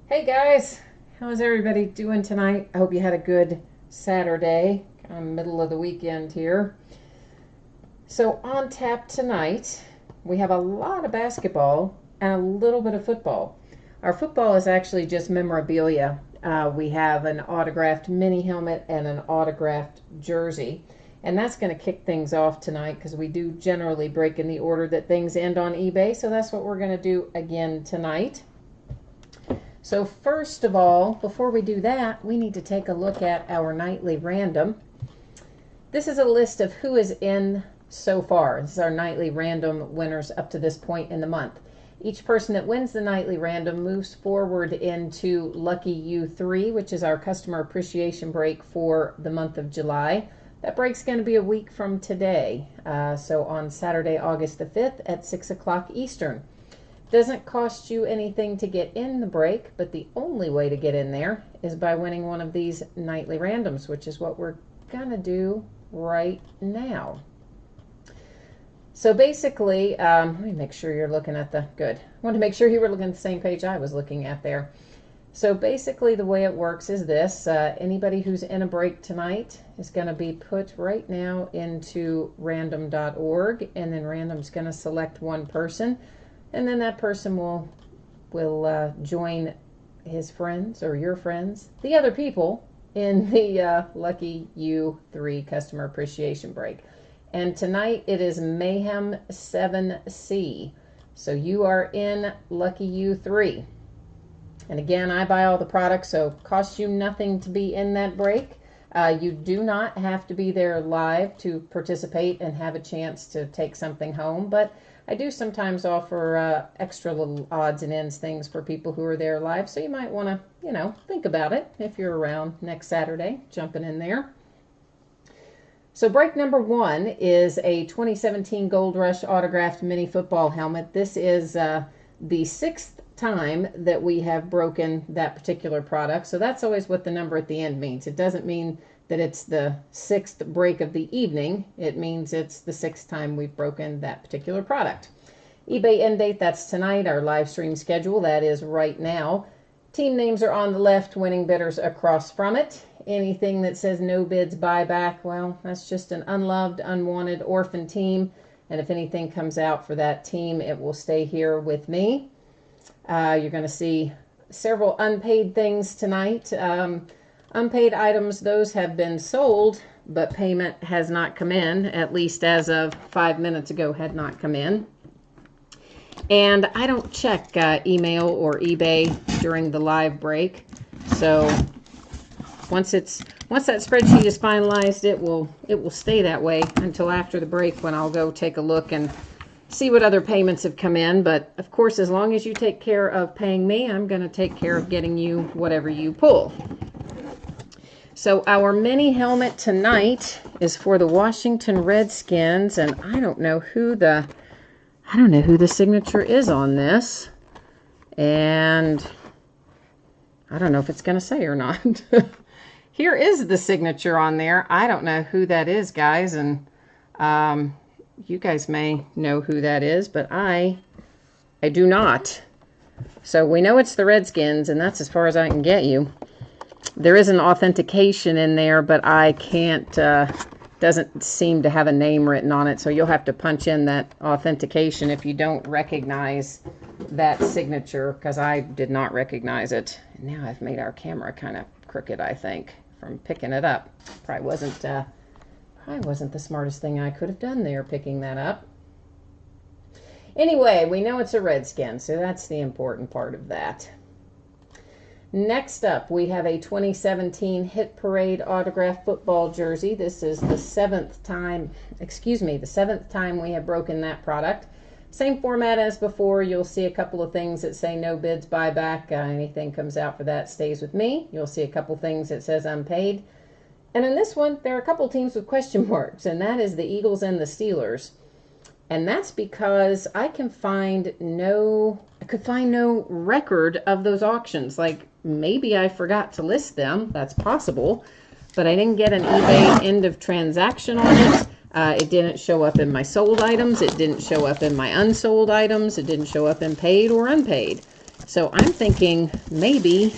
Hey guys, how's everybody doing tonight? I hope you had a good Saturday, kind of middle of the weekend here. So on tap tonight, we have a lot of basketball and a little bit of football. Our football is actually just memorabilia. We have an autographed mini helmet and an autographed jersey. And that's going to kick things off tonight because we do generally break in the order that things end on eBay. So that's what we're going to do again tonight. So first of all, before we do that, we need to take a look at our nightly random. This is a list of who is in so far. This is our nightly random winners up to this point in the month. Each person that wins the nightly random moves forward into Lucky You 3, which is our customer appreciation break for the month of July. That break's going to be a week from today, so on Saturday, August the 5th at 6 o'clock Eastern. Doesn't cost you anything to get in the break, but the only way to get in there is by winning one of these nightly randoms, which is what we're going to do right now. So basically, let me make sure you're looking at the, good. I wanted to make sure you were looking at the same page I was looking at there. So basically the way it works is this. Anybody who's in a break tonight is going to be put right now into random.org, and then random's going to select one person. And then that person will join his friends or your friends, the other people, in the Lucky You 3 Customer Appreciation Break. And tonight it is Mayhem 7C. So you are in Lucky You 3. And again, I buy all the products, so it costs you nothing to be in that break. You do not have to be there live to participate and have a chance to take something home, but I do sometimes offer extra little odds and ends things for people who are there live, so you might want to, think about it if you're around next Saturday, jumping in there. So break number 1 is a 2017 Gold Rush autographed mini football helmet. This is the 6th time that we have broken that particular product, so that's always what the number at the end means. It doesn't mean that it's the 6th break of the evening. It means it's the 6th time we've broken that particular product. eBay end date, that's tonight. Our live stream schedule, that is right now. Team names are on the left, winning bidders across from it. Anything that says no bids buyback, well, that's just an unloved, unwanted orphan team. And if anything comes out for that team, it will stay here with me. You're going to see several unpaid things tonight. Unpaid items, those have been sold, but payment has not come in, at least as of 5 minutes ago had not come in. And I don't check email or eBay during the live break. So once that spreadsheet is finalized, it will stay that way until after the break, when I'll go take a look and see what other payments have come in. But of course, as long as you take care of paying me, I'm going to take care of getting you whatever you pull. So our mini helmet tonight is for the Washington Redskins, and I don't know who the signature is on this, and I don't know if it's going to say or not. Here is the signature on there. I don't know who that is, guys, and you guys may know who that is, but I do not. So we know it's the Redskins, and that's as far as I can get you. There is an authentication in there, but I can't, doesn't seem to have a name written on it, so you'll have to punch in that authentication if you don't recognize that signature, because I did not recognize it. And now I've made our camera kind of crooked, I think, from picking it up. Probably wasn't the smartest thing I could have done there, picking that up. Anyway, we know it's a Redskin, so that's the important part of that. Next up, we have a 2017 Hit Parade autographed football jersey. This is the seventh time we have broken that product. Same format as before. You'll see a couple of things that say no bids buyback. Anything comes out for that stays with me. You'll see a couple things that says unpaid. And in this one, there are a couple teams with question marks, and that is the Eagles and the Steelers. And that's because I could find no record of those auctions. Like, maybe I forgot to list them. That's possible. But I didn't get an eBay end of transaction on it. It didn't show up in my sold items. It didn't show up in my unsold items. It didn't show up in paid or unpaid. So I'm thinking maybe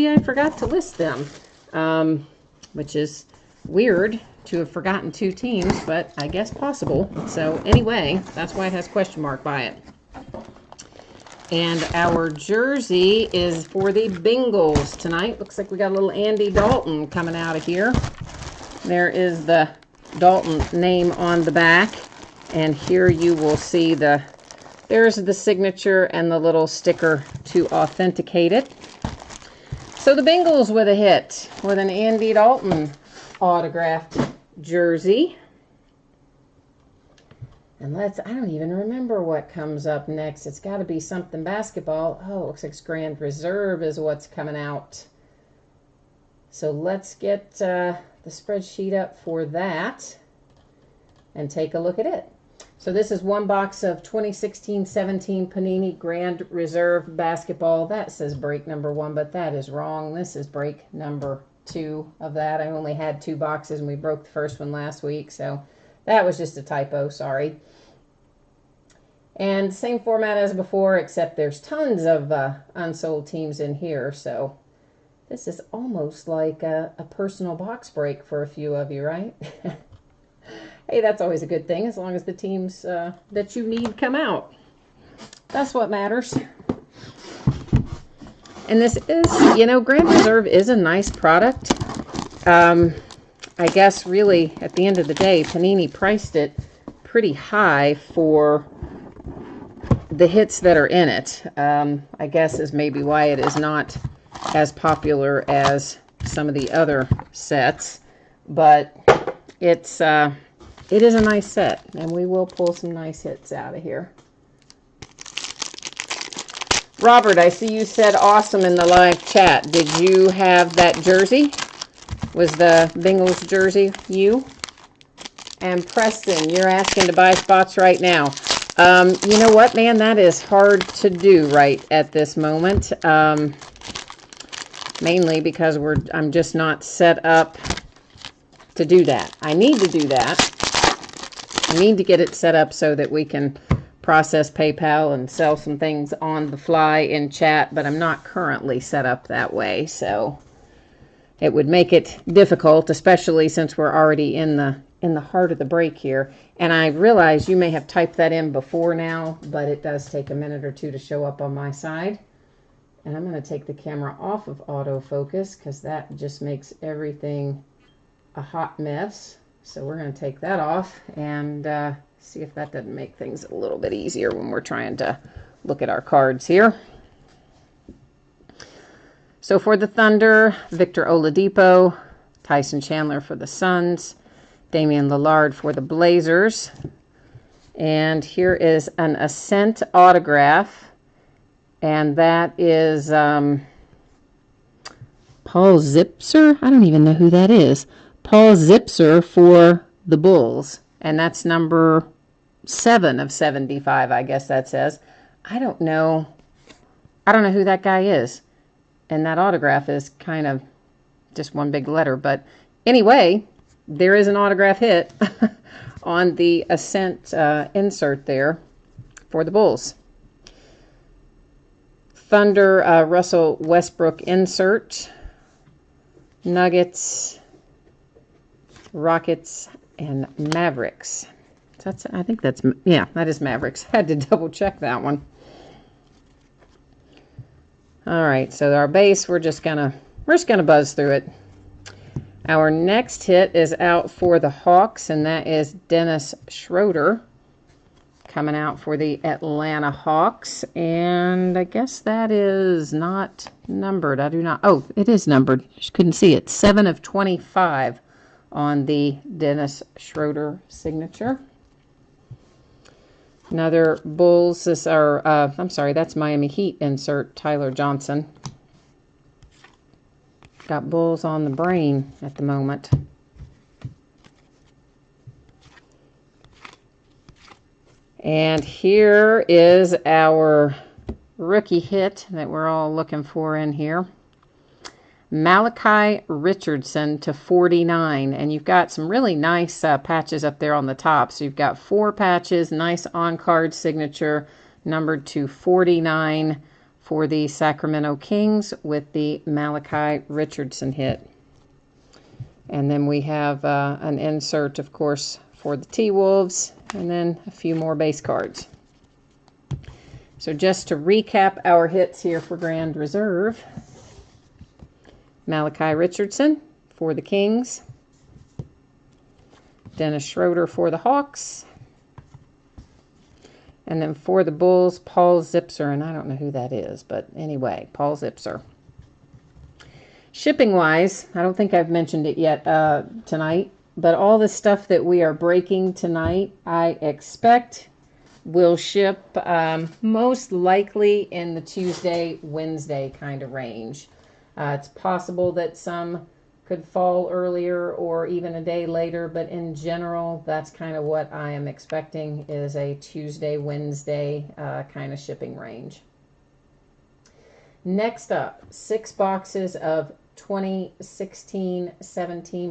I forgot to list them, which is weird to have forgotten 2 teams, but I guess possible. So anyway, that's why it has question mark by it. And our jersey is for the Bengals tonight. Looks like we got a little Andy Dalton coming out of here. There is the Dalton name on the back. And here you will see there's the signature and the little sticker to authenticate it. So the Bengals with a hit with an Andy Dalton autographed jersey. And I don't even remember what comes up next. It's got to be something basketball. Oh, it looks like Grand Reserve is what's coming out. So let's get the spreadsheet up for that and take a look at it. So this is one box of 2016-17 Panini Grand Reserve basketball. That says break number 1, but that is wrong. This is break number 2 of that. I only had 2 boxes and we broke the first one last week, so that was just a typo, sorry. And same format as before, except there's tons of unsold teams in here. So this is almost like a personal box break for a few of you, right? Hey, that's always a good thing, as long as the teams that you need come out. That's what matters. And this is, Grand Reserve is a nice product. I guess really, at the end of the day, Panini priced it pretty high for the hits that are in it. I guess is maybe why it is not as popular as some of the other sets. But it is a nice set, and we will pull some nice hits out of here. Robert, I see you said awesome in the live chat. Did you have that jersey? Was the Bengals jersey you? And Preston, you're asking to buy spots right now. You know what, man? That is hard to do right at this moment. Mainly because I'm just not set up to do that. I need to do that. I need to get it set up so that we can process PayPal and sell some things on the fly in chat, but I'm not currently set up that way, so it would make it difficult, especially since we're already in the heart of the break here. And I realize you may have typed that in before now, but it does take a minute or two to show up on my side. And I'm going to take the camera off of autofocus because that just makes everything a hot mess. So we're going to take that off and see if that doesn't make things a little bit easier when we're trying to look at our cards here. So for the Thunder, Victor Oladipo, Tyson Chandler for the Suns, Damian Lillard for the Blazers. And here is an Ascent autograph. And that is Paul Zipser. I don't even know who that is. Paul Zipser for the Bulls. And that's number 7 of 75, I guess that says. I don't know who that guy is. And that autograph is kind of just one big letter. But anyway, there is an autograph hit on the Ascent insert there for the Bulls. Thunder, Russell Westbrook insert. Nuggets, Rockets, and Mavericks. I think that's, yeah, that is Mavericks. I had to double check that one. All right, so our base, we're just gonna buzz through it. Our next hit is out for the Hawks, and that is Dennis Schroeder coming out for the Atlanta Hawks. And I guess that is not numbered. Oh, it is numbered. Just couldn't see it. 7 of 25 on the Dennis Schroeder signature. Another Bulls, I'm sorry, that's Miami Heat insert, Tyler Johnson. Got Bulls on the brain at the moment. And here is our rookie hit that we're all looking for in here. Malachi Richardson to 49, and you've got some really nice patches up there on the top. So you've got 4 patches, nice on-card signature, numbered to 49 for the Sacramento Kings with the Malachi Richardson hit. And then we have an insert, of course, for the T-Wolves, and then a few more base cards. So just to recap our hits here for Grand Reserve, Malachi Richardson for the Kings, Dennis Schroeder for the Hawks, and then for the Bulls, Paul Zipser, and I don't know who that is, but anyway, Paul Zipser. Shipping-wise, I don't think I've mentioned it yet tonight, but all the stuff that we are breaking tonight, I expect will ship most likely in the Tuesday, Wednesday kind of range. It's possible that some could fall earlier or even a day later, but in general, that's kind of what I am expecting, is a Tuesday, Wednesday kind of shipping range. Next up, 6 boxes of 2016-17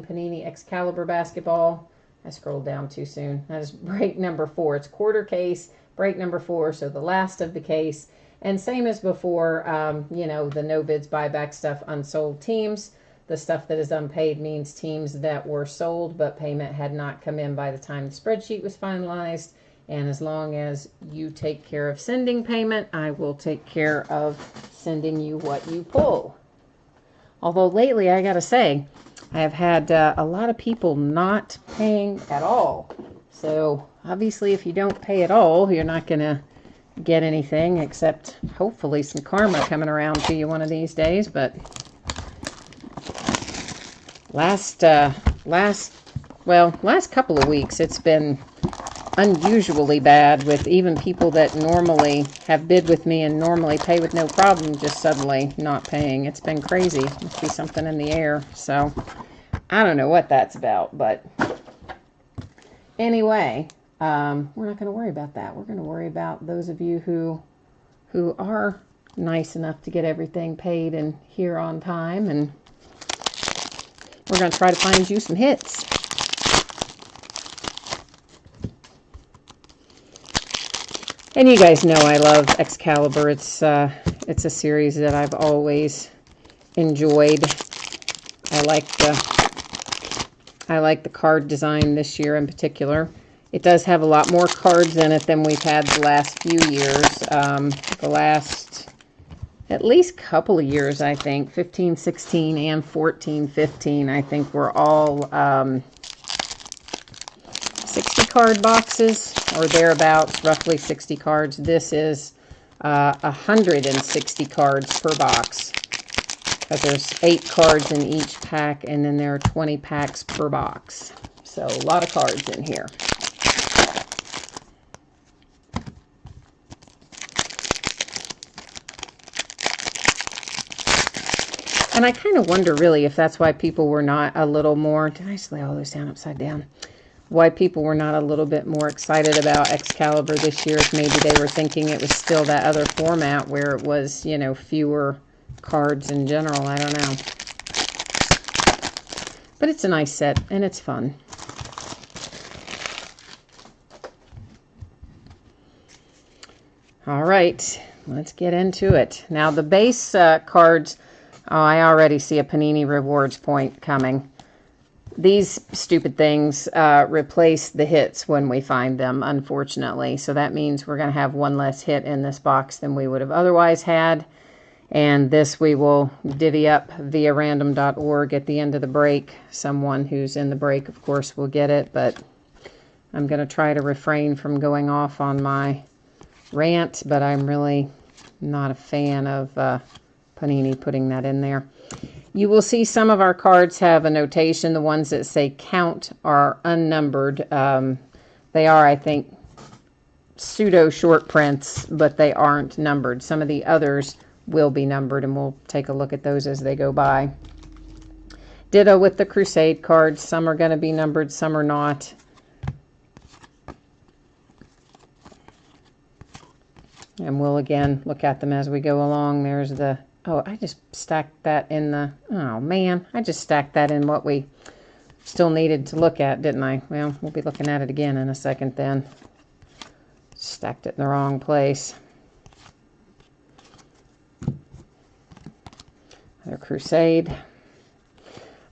Panini Excalibur basketball. I scrolled down too soon. That is break number 4. It's quarter case, break number 4, so the last of the case. And same as before, you know, the no bids buyback stuff, unsold teams. The stuff that is unpaid means teams that were sold but payment had not come in by the time the spreadsheet was finalized. And as long as you take care of sending payment, I will take care of sending you what you pull. Although lately, I gotta say, I have had a lot of people not paying at all. So obviously, if you don't pay at all, you're not gonna get anything except hopefully some karma coming around to you one of these days. But last couple of weeks, it's been unusually bad, with even people that normally have bid with me and normally pay with no problem just suddenly not paying. It's been crazy. Must be something in the air. So I don't know what that's about, but anyway, we're not going to worry about that. We're going to worry about those of you who are nice enough to get everything paid and here on time, and we're going to try to find you some hits. And you guys know I love Excalibur. It's a series that I've always enjoyed. I like the card design this year in particular. It does have a lot more cards in it than we've had the last few years. The last at least couple of years, I think, 15-16 and 14-15, I think were all 60 card boxes or thereabouts, roughly 60 cards. This is 160 cards per box, because there's 8 cards in each pack, and then there are 20 packs per box. So a lot of cards in here. And I kind of wonder really if that's why people were not a little more, did I just lay all those down upside down? Why people were not a little bit more excited about Excalibur this year, if maybe they were thinking it was still that other format where it was, you know, fewer cards in general. I don't know. But it's a nice set, and it's fun. All right, let's get into it. Now, the base cards, oh, I already see a Panini Rewards point coming. These stupid things replace the hits when we find them, unfortunately. So that means we're going to have one less hit in this box than we would have otherwise had. And this we will divvy up via random.org at the end of the break. Someone who's in the break, of course, will get it. But I'm going to try to refrain from going off on my rant. But I'm really not a fan of Panini putting that in there. You will see some of our cards have a notation. The ones that say count are unnumbered. They are, I think, pseudo short prints, but they aren't numbered. Some of the others will be numbered, and we'll take a look at those as they go by. Ditto with the Crusade cards. Some are going to be numbered, some are not. And we'll, again, look at them as we go along. There's the... Oh, I just stacked that in the... Oh, man. I just stacked that in what we still needed to look at, didn't I? Well, we'll be looking at it again in a second then. Stacked it in the wrong place. Their Crusade.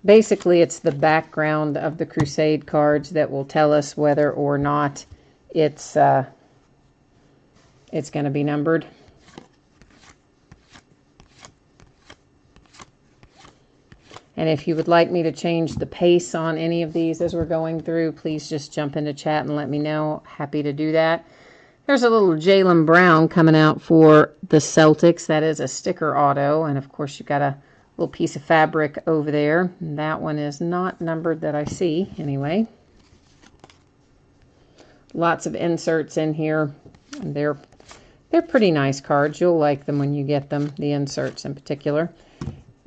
Basically, it's the background of the Crusade cards that will tell us whether or not it's going to be numbered. And if you would like me to change the pace on any of these as we're going through, please just jump into chat and let me know. Happy to do that. There's a little Jaylen Brown coming out for the Celtics. That is a sticker auto. And of course, you've got a little piece of fabric over there. And that one is not numbered that I see anyway. Lots of inserts in here. And they're pretty nice cards. You'll like them when you get them, the inserts in particular.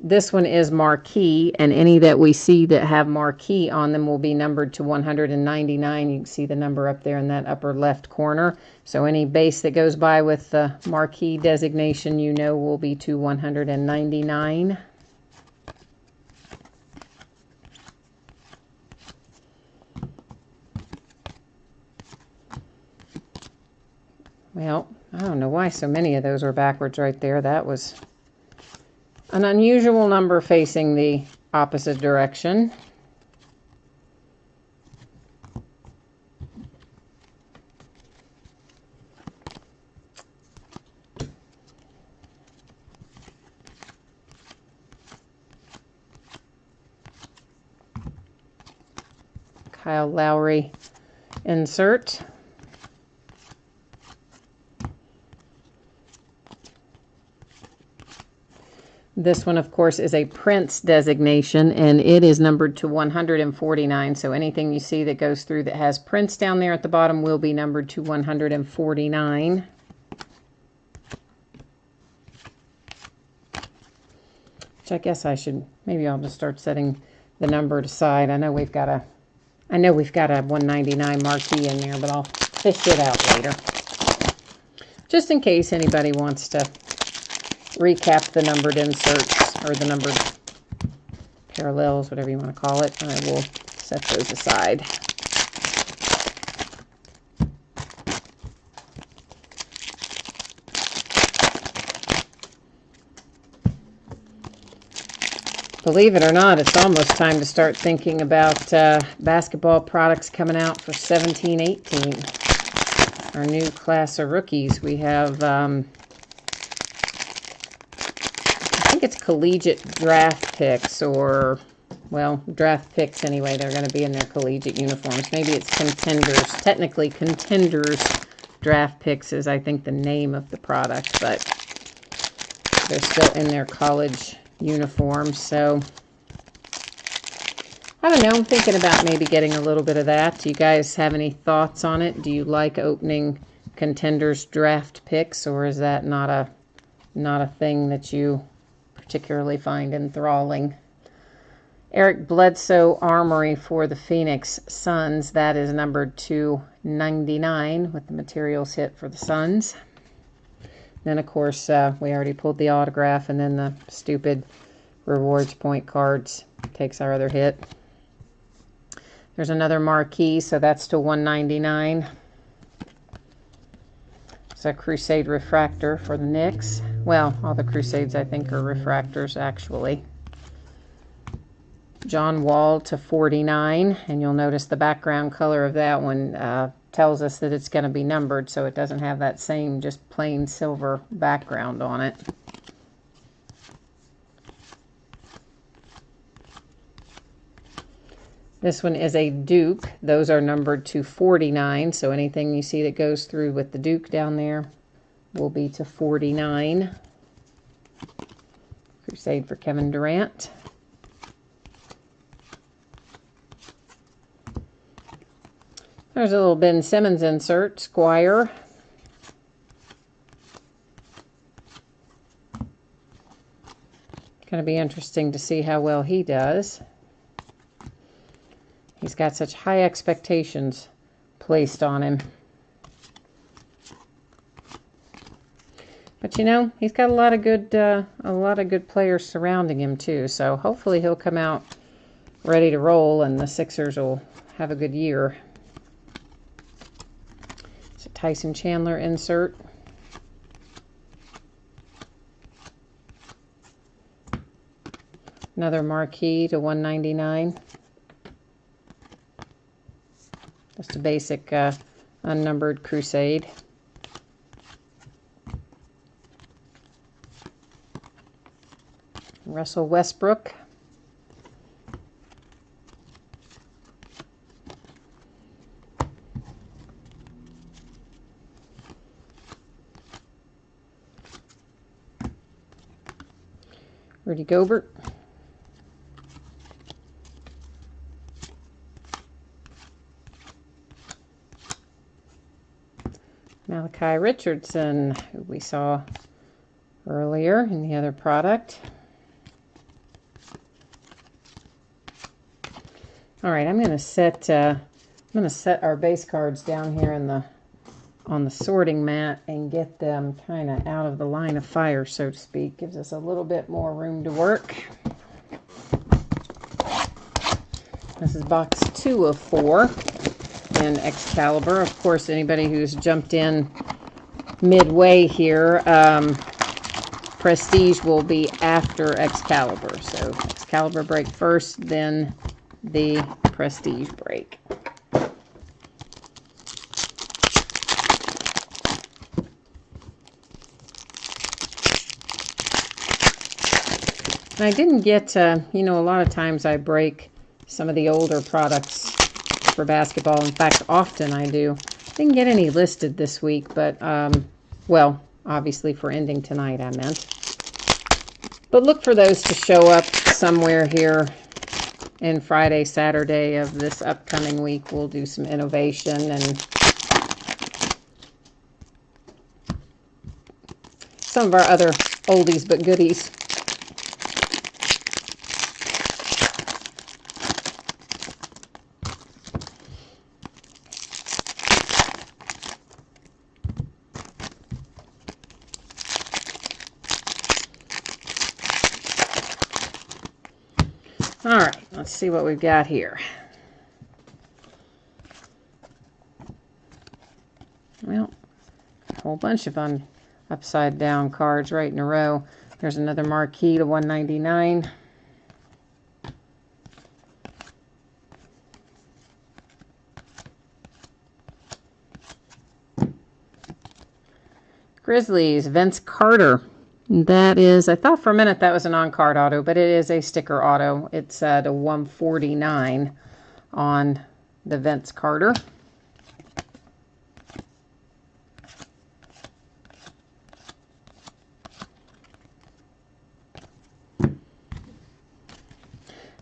This one is marquee, and any that we see that have marquee on them will be numbered to 199. You can see the number up there in that upper left corner. So any base that goes by with the marquee designation, you know, will be to 199. Well, I don't know why so many of those were backwards right there. That was an unusual number facing the opposite direction. Kyle Lowry insert. This one, of course, is a Prince designation, and it is numbered to 149. So anything you see that goes through that has Prince down there at the bottom will be numbered to 149. Which I guess I should, maybe I'll just start setting the number aside. I know we've got a 199 marquee in there, but I'll fish it out later. Just in case anybody wants to recap the numbered inserts or the numbered parallels, whatever you want to call it. I will set those aside. Believe it or not, it's almost time to start thinking about basketball products coming out for 17-18. Our new class of rookies. We have I think it's collegiate draft picks, or, well, draft picks anyway. They're going to be in their collegiate uniforms. Maybe it's contenders. Technically, contenders draft picks is, I think, the name of the product, but they're still in their college uniforms. So, I don't know. I'm thinking about maybe getting a little bit of that. Do you guys have any thoughts on it? Do you like opening contenders draft picks, or is that not a thing that you particularly find enthralling? Eric Bledsoe Armory for the Phoenix Suns. That is numbered to 99 with the materials hit for the Suns. Then, of course, we already pulled the autograph, and then the stupid rewards point cards takes our other hit. There's another marquee, so that's to 199. It's a Crusade refractor for the Knicks. Well, all the Crusades, I think, are refractors, actually. John Wall to 49, and you'll notice the background color of that one tells us that it's going to be numbered, so it doesn't have that same just plain silver background on it. This one is a Duke. Those are numbered to 49, so anything you see that goes through with the Duke down there will be to 49. Crusade for Kevin Durant. There's a little Ben Simmons insert, Squire. Going to be interesting to see how well he does. He's got such high expectations placed on him. But you know, he's got a lot of good players surrounding him too. So hopefully he'll come out ready to roll, and the Sixers will have a good year. It's a Tyson Chandler insert. Another marquee to $1.99. Just a basic unnumbered Crusade. Russell Westbrook. Rudy Gobert. Malachi Richardson, who we saw earlier in the other product. All right, I'm going to set our base cards down here on the sorting mat and get them kind of out of the line of fire, so to speak. Gives us a little bit more room to work. This is box 2 of 4 in Excalibur. Of course, anybody who's jumped in midway here, Prestige will be after Excalibur. So Excalibur break first, then the Prestige break. And I didn't get, you know, a lot of times I break some of the older products for basketball. In fact, often I do. Didn't get any listed this week, but, well, obviously for ending tonight, I meant. But look for those to show up somewhere here in Friday, Saturday of this upcoming week. We'll do some innovation and some of our other oldies but goodies. All right, let's see what we've got here. Well, a whole bunch of upside down cards right in a row. There's another marquee to $1.99. Grizzlies, Vince Carter. That is, I thought for a minute that was an on-card auto, but it is a sticker auto. It's at a $149 on the Vince Carter. I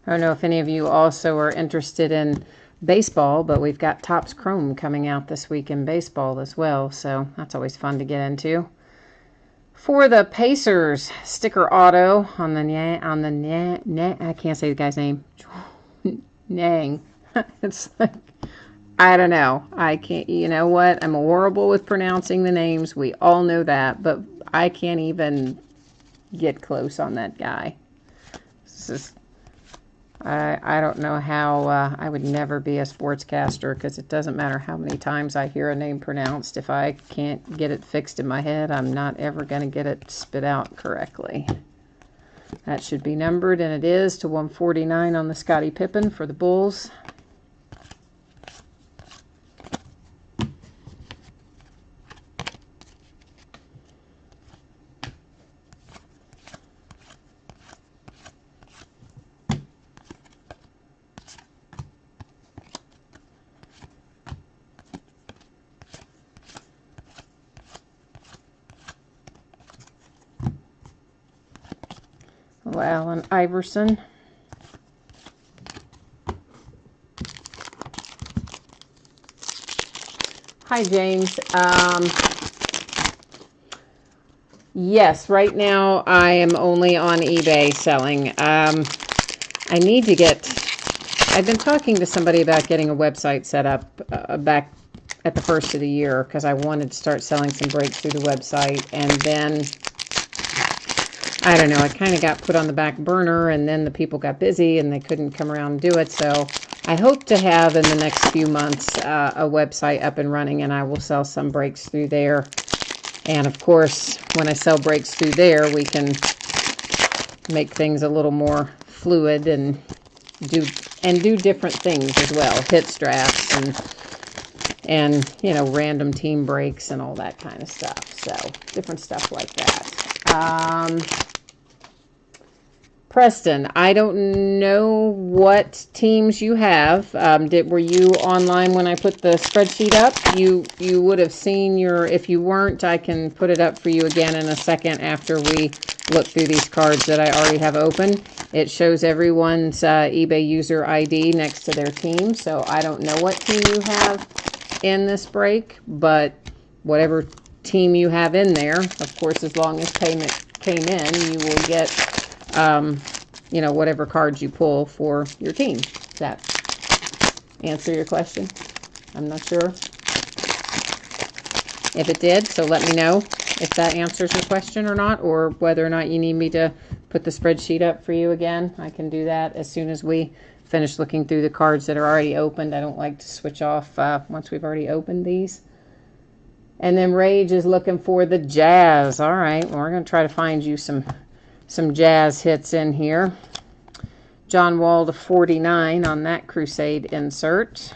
don't know if any of you also are interested in baseball, but we've got Topps Chrome coming out this week in baseball as well, so that's always fun to get into. For the Pacers, sticker auto on the I can't say the guy's name. Nang. It's like, I don't know. I can't, you know what? I'm horrible with pronouncing the names. We all know that, but I can't even get close on that guy. This is, I don't know how, I would never be a sportscaster because it doesn't matter how many times I hear a name pronounced. If I can't get it fixed in my head, I'm not ever going to get it spit out correctly. That should be numbered, and it is to $149 on the Scottie Pippen for the Bulls. Allen Iverson. Hi, James. Yes, right now I am only on eBay selling. I need to get, I've been talking to somebody about getting a website set up back at the first of the year because I wanted to start selling some breaks through the website, and then I don't know, it kind of got put on the back burner, and then the people got busy and they couldn't come around and do it. So I hope to have in the next few months a website up and running, and I will sell some breaks through there. And of course, when I sell breaks through there, we can make things a little more fluid and do different things as well. Hits drafts and you know, random team breaks and all that kind of stuff. So different stuff like that. Preston, I don't know what teams you have. Were you online when I put the spreadsheet up? You would have seen your, if you weren't, I can put it up for you again in a second after we look through these cards that I already have open. It shows everyone's eBay user ID next to their team, so I don't know what team you have in this break, but whatever team you have in there, of course, as long as payment came in, you will get you know, whatever cards you pull for your team. Does that answer your question? I'm not sure if it did, so let me know if that answers your question or not, or whether or not you need me to put the spreadsheet up for you again. I can do that as soon as we finish looking through the cards that are already opened. I don't like to switch off once we've already opened these. And then Rage is looking for the Jazz. All right, well, we're going to try to find you some Jazz hits in here. John Wall to 49 on that Crusade insert.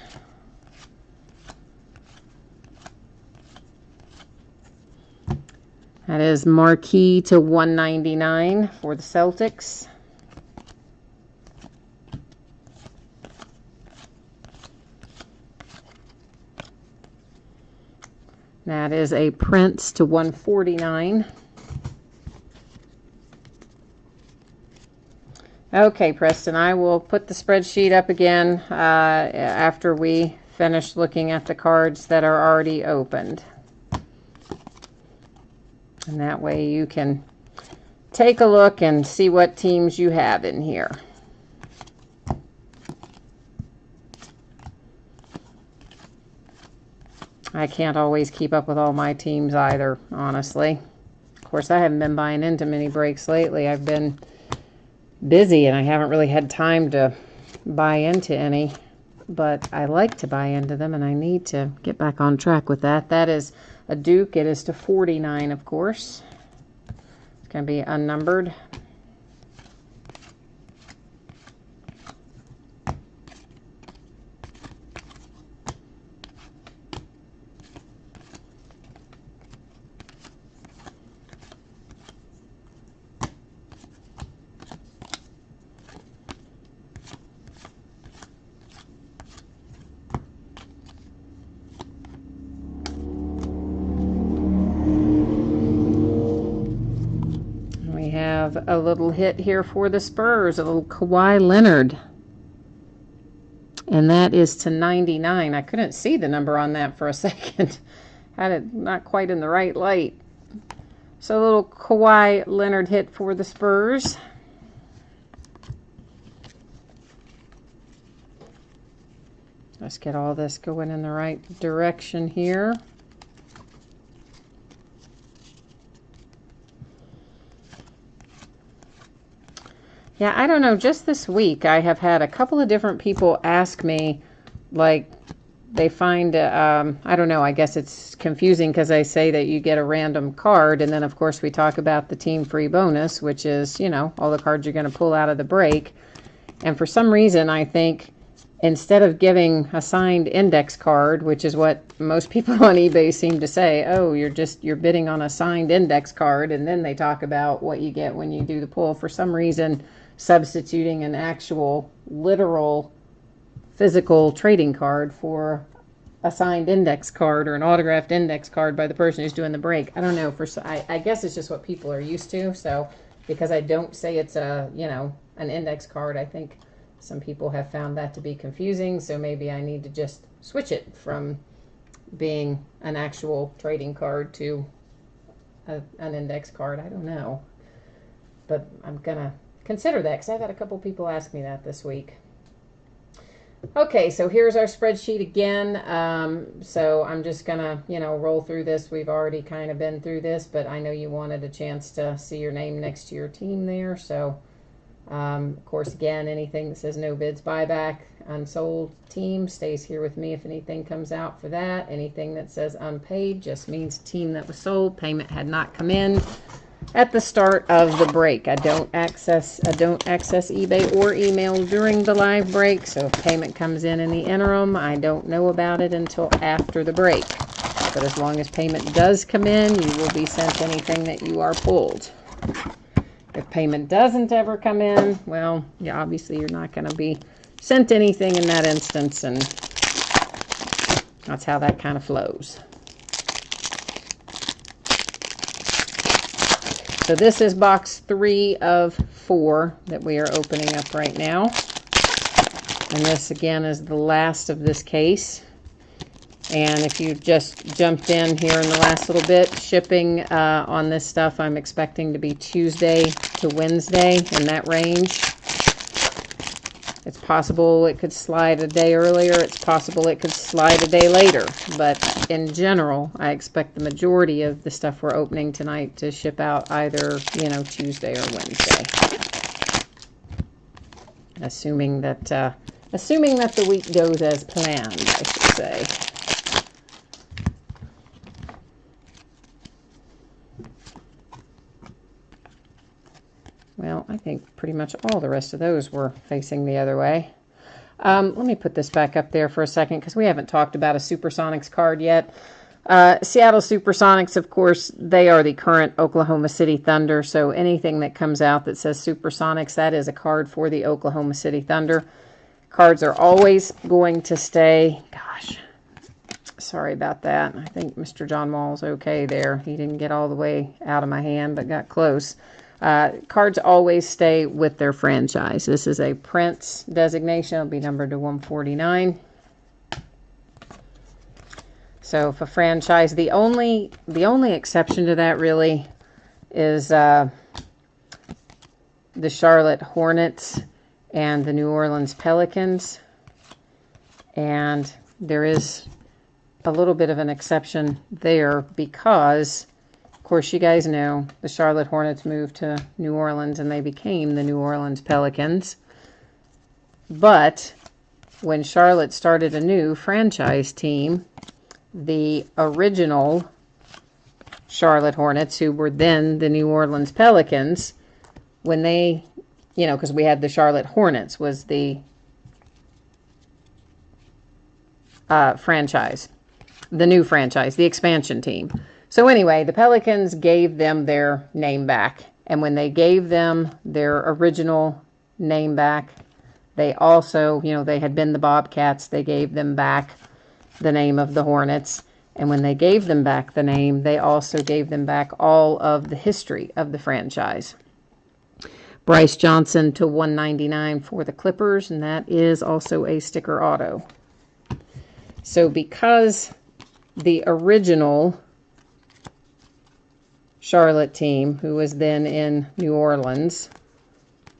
That is Marquis to 199 for the Celtics. That is a Prince to 149. Okay, Preston, I will put the spreadsheet up again after we finish looking at the cards that are already opened. And that way you can take a look and see what teams you have in here. I can't always keep up with all my teams either, honestly. Of course, I haven't been buying into mini breaks lately. I've been busy and I haven't really had time to buy into any, but I like to buy into them and I need to get back on track with that. That is a Duke. It is to 49, of course. It's going to be unnumbered. A little hit here for the Spurs, a little Kawhi Leonard, and that is to 99. I couldn't see the number on that for a second. Had it not quite in the right light. So a little Kawhi Leonard hit for the Spurs. Let's get all this going in the right direction here. Yeah, I don't know. Just this week, I have had a couple of different people ask me, like, they find, I don't know, I guess it's confusing because I say that you get a random card, and then, of course, we talk about the team free bonus, which is, you know, all the cards you're going to pull out of the break. And for some reason, I think instead of giving a signed index card, which is what most people on eBay seem to say, oh, you're bidding on a signed index card, and then they talk about what you get when you do the pull. For some reason, substituting an actual literal physical trading card for a signed index card or an autographed index card by the person who's doing the break. I don't know. I guess it's just what people are used to. So because I don't say it's a, you know, an index card, I think some people have found that to be confusing. So maybe I need to just switch it from being an actual trading card to an index card. I don't know. But I'm going to consider that because I've had a couple people ask me that this week. Okay, so here's our spreadsheet again. So I'm just going to, you know, roll through this. We've already kind of been through this, but I know you wanted a chance to see your name next to your team there. So, of course, again, anything that says no bids buyback, unsold team stays here with me if anything comes out for that. Anything that says unpaid just means team that was sold, payment had not come in. at the start of the break. I don't access eBay or email during the live break, so if payment comes in the interim, I don't know about it until after the break. But as long as payment does come in, you will be sent anything that you are pulled. If payment doesn't ever come in, well, yeah, obviously you're not going to be sent anything in that instance, and that's how that kind of flows. So this is box 3 of 4 that we are opening up right now. And this again is the last of this case. And if you just jumped in here in the last little bit, shipping on this stuff I'm expecting to be Tuesday to Wednesday, in that range. It's possible it could slide a day earlier. It's possible it could slide a day later. But in general, I expect the majority of the stuff we're opening tonight to ship out either, Tuesday or Wednesday. Assuming that the week goes as planned, I should say. Well, I think pretty much all the rest of those were facing the other way. Let me put this back up there for a second because we haven't talked about a Supersonics card yet. Seattle Supersonics, of course, they are the current Oklahoma City Thunder, so anything that comes out that says Supersonics, that is a card for the Oklahoma City Thunder. Cards are always going to stay. Gosh, sorry about that. I think Mr. John Mall's okay there. He didn't get all the way out of my hand, but got close. Cards always stay with their franchise. This is a Prince designation. It'll be numbered to 149. So if a franchise, the only exception to that really is the Charlotte Hornets and the New Orleans Pelicans. And there is a little bit of an exception there because, of course, you guys know the Charlotte Hornets moved to New Orleans and they became the New Orleans Pelicans. But when Charlotte started a new franchise team, the original Charlotte Hornets, who were then the New Orleans Pelicans, when they, because we had the Charlotte Hornets was the franchise, the new franchise, the expansion team. So anyway, the Pelicans gave them their name back. And when they gave them their original name back, they also, they had been the Bobcats. They gave them back the name of the Hornets. And when they gave them back the name, they also gave them back all of the history of the franchise. Bryce Johnson to 199 for the Clippers, and that is also a sticker auto. So because the original Charlotte team, who was then in New Orleans,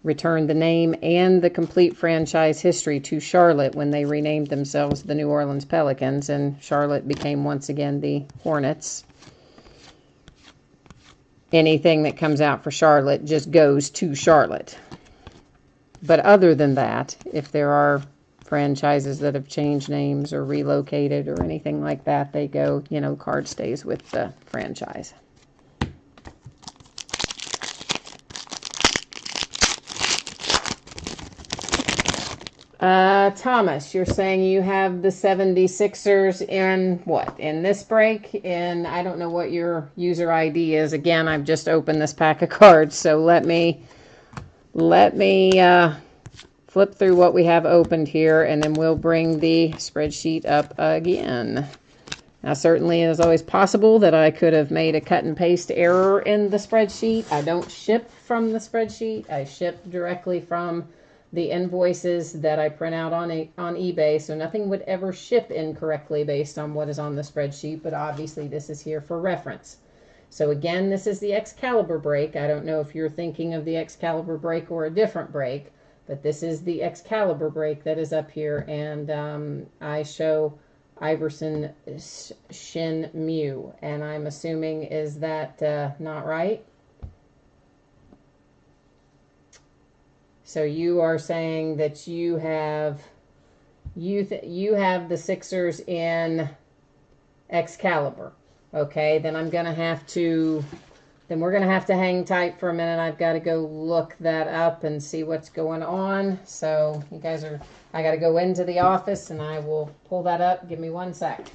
returned the name and the complete franchise history to Charlotte when they renamed themselves the New Orleans Pelicans, and Charlotte became once again the Hornets. Anything that comes out for Charlotte just goes to Charlotte. But other than that, if there are franchises that have changed names or relocated or anything like that, they go, card stays with the franchise. Thomas, you're saying you have the 76ers in what? In this break? And I don't know what your user ID is. Again, I've just opened this pack of cards, so let me flip through what we have opened here, and then we'll bring the spreadsheet up again. Now, certainly it is always possible that I could have made a cut and paste error in the spreadsheet. I don't ship from the spreadsheet. I ship directly from the invoices that I print out on eBay, so nothing would ever ship incorrectly based on what is on the spreadsheet, but obviously this is here for reference. So again, this is the Excalibur break. I don't know if you're thinking of the Excalibur break or a different break, but this is the Excalibur break that is up here, and I show Iverson Shin Mew, and I'm assuming, is that not right? So you are saying that you have the Sixers in Excalibur. Okay, then I'm going to have to then we're going to have to hang tight for a minute. I've got to go look that up and see what's going on. So you guys are, I got to go into the office and I will pull that up. Give me 1 sec.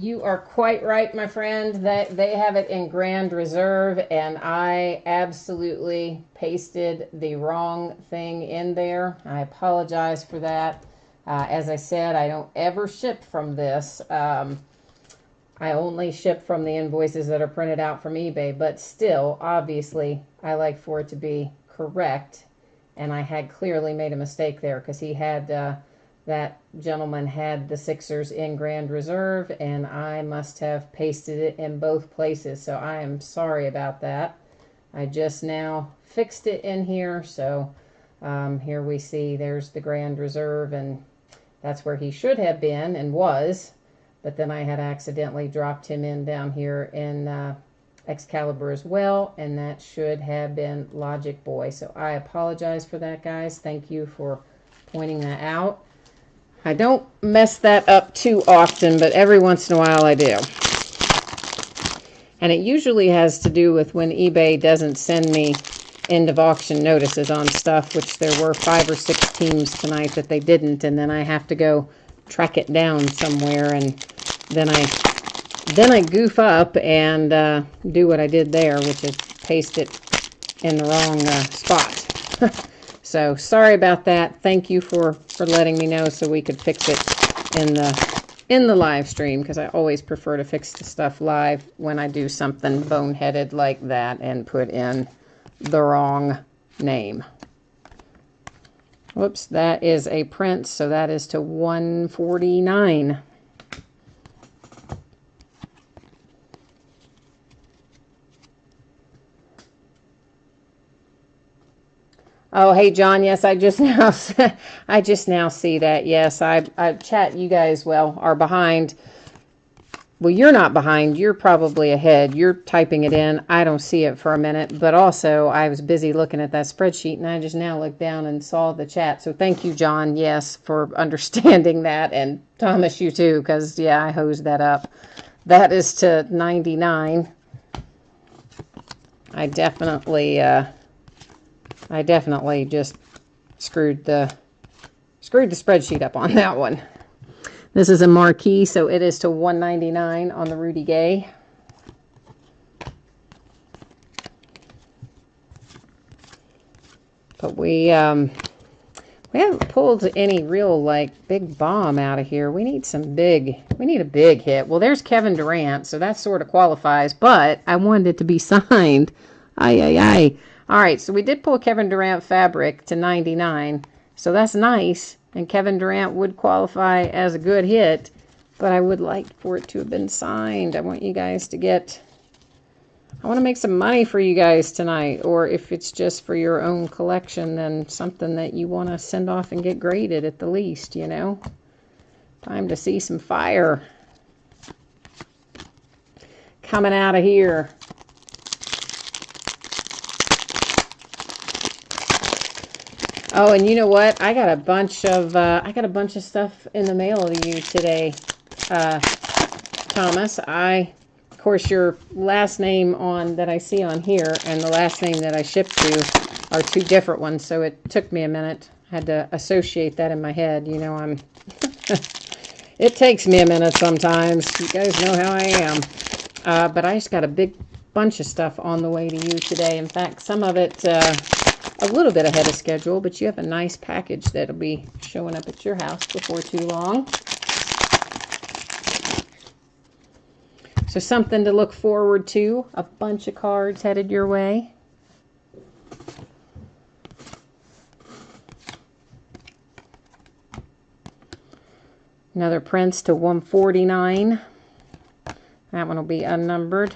You are quite right, my friend, that they have it in Grand Reserve, and I absolutely pasted the wrong thing in there. I apologize for that. As I said, I don't ever ship from this. I only ship from the invoices that are printed out from eBay, but still, obviously, I like for it to be correct, and I had clearly made a mistake there because he had... that gentleman had the Sixers in Grand Reserve, and I must have pasted it in both places. So I am sorry about that. I just now fixed it in here. So here we see there's the Grand Reserve, and that's where he should have been and was. But then I had accidentally dropped him in down here in Excalibur as well, and that should have been Logic Boy. So I apologize for that, guys. Thank you for pointing that out. I don't mess that up too often, but every once in a while I do. And it usually has to do with when eBay doesn't send me end of auction notices on stuff, which there were 5 or 6 teams tonight that they didn't, and then I have to go track it down somewhere, and then I goof up and do what I did there, which is paste it in the wrong spot. So sorry about that. Thank you for letting me know so we could fix it in the live stream, because I always prefer to fix the stuff live when I do something boneheaded like that and put in the wrong name. Whoops, that is a print, so that is to 149. Oh, hey, John. Yes, I just now see that. Yes, I chat. You guys, well, are behind. Well, you're not behind. You're probably ahead. You're typing it in. I don't see it for a minute. But also, I was busy looking at that spreadsheet, and I just now looked down and saw the chat. So thank you, John. Yes, for understanding that, and Thomas, you too, because yeah, I hosed that up. That is to 99. I definitely just screwed the spreadsheet up on that one. This is a marquee, so it is to 199 on the Rudy Gay. But we haven't pulled any real big bomb out of here. We need a big hit. Well, there's Kevin Durant, so that sort of qualifies, but I wanted it to be signed. Aye. All right, so we did pull Kevin Durant fabric to 99, so that's nice, and Kevin Durant would qualify as a good hit, but I would like for it to have been signed. I want you guys to I want to make some money for you guys tonight, or if it's just for your own collection, then something that you want to send off and get graded at the least, you know. Time to see some fire coming out of here. Oh, and you know what? I got a bunch of stuff in the mail to you today, Thomas. Of course, your last name that I see on here and the last name that I shipped to are two different ones, so it took me a minute. I had to associate that in my head. You know, it takes me a minute sometimes. You guys know how I am. But I just got a big bunch of stuff on the way to you today. In fact, some of it a little bit ahead of schedule, but you have a nice package that'll be showing up at your house before too long. So something to look forward to. A bunch of cards headed your way. Another Prince to 149. That one will be unnumbered.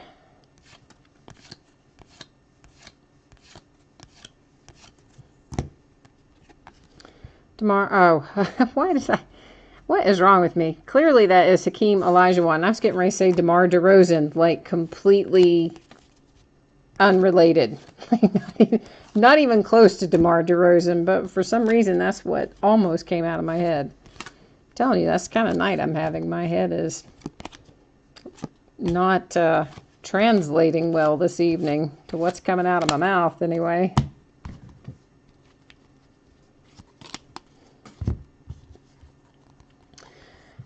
Tomorrow, oh, what is wrong with me? Clearly that is Hakeem Olajuwon. I was getting ready to say DeMar DeRozan, like completely unrelated. Not even close to DeMar DeRozan, but for some reason that's what almost came out of my head. I'm telling you, that's the kind of night I'm having. My head is not translating well this evening to what's coming out of my mouth anyway.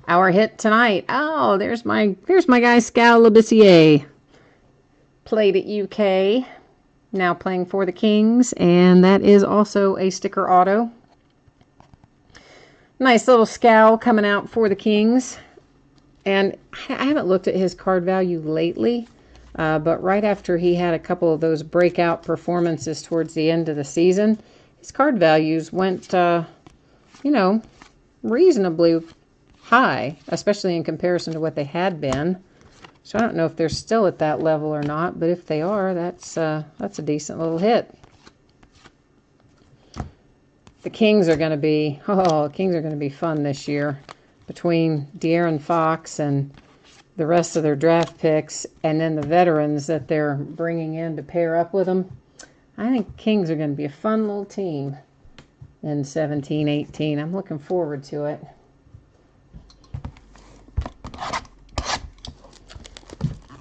Our hit tonight. Oh, there's my guy Scalabissier. Played at UK. Now playing for the Kings, and that is also a sticker auto. Nice little scowl coming out for the Kings. And I haven't looked at his card value lately, but right after he had a couple of those breakout performances towards the end of the season, his card values went, you know, reasonably high, especially in comparison to what they had been. So I don't know if they're still at that level or not, but if they are, that's a decent little hit. The Kings are going to be, fun this year. Between De'Aaron Fox and the rest of their draft picks, and then the veterans that they're bringing in to pair up with them, I think Kings are going to be a fun little team in 17-18. I'm looking forward to it.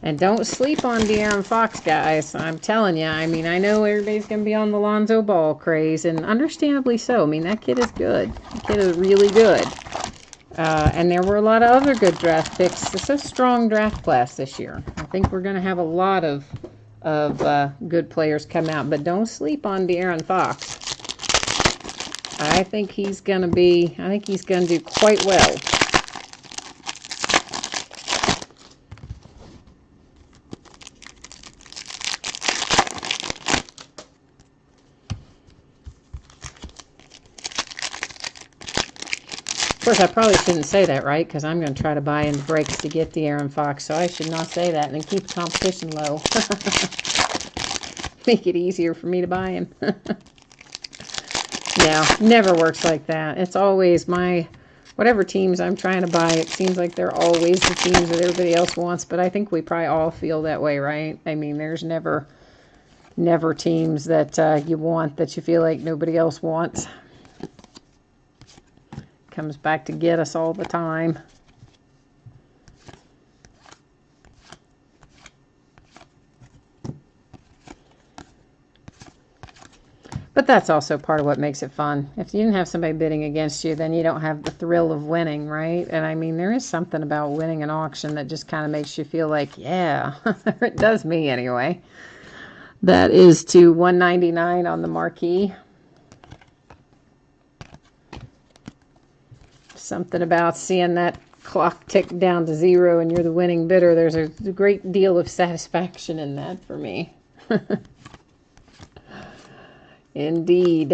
And don't sleep on De'Aaron Fox, guys. I'm telling you. I mean, I know everybody's going to be on the Lonzo Ball craze, and understandably so. I mean, that kid is good. The kid is really good. And there were a lot of other good draft picks. It's a strong draft class this year. I think we're going to have a lot of good players come out. But don't sleep on De'Aaron Fox. I think he's going to do quite well. Of course, I probably shouldn't say that, right? Because I'm going to try to buy in breaks to get De'Aaron Fox, so I should not say that and then keep the competition low. Make it easier for me to buy him. No, never works like that. It's always whatever teams I'm trying to buy, it seems like they're always the teams that everybody else wants, but I think we probably all feel that way, right? I mean, there's never teams that you want that you feel like nobody else wants. Comes back to get us all the time. But that's also part of what makes it fun. If you didn't have somebody bidding against you, then you don't have the thrill of winning, right? And I mean, there is something about winning an auction that just kind of makes you feel like, yeah, it does me anyway. That is to 199 on the marquee. Something about seeing that clock tick down to 0 and you're the winning bidder. There's a great deal of satisfaction in that for me. Indeed.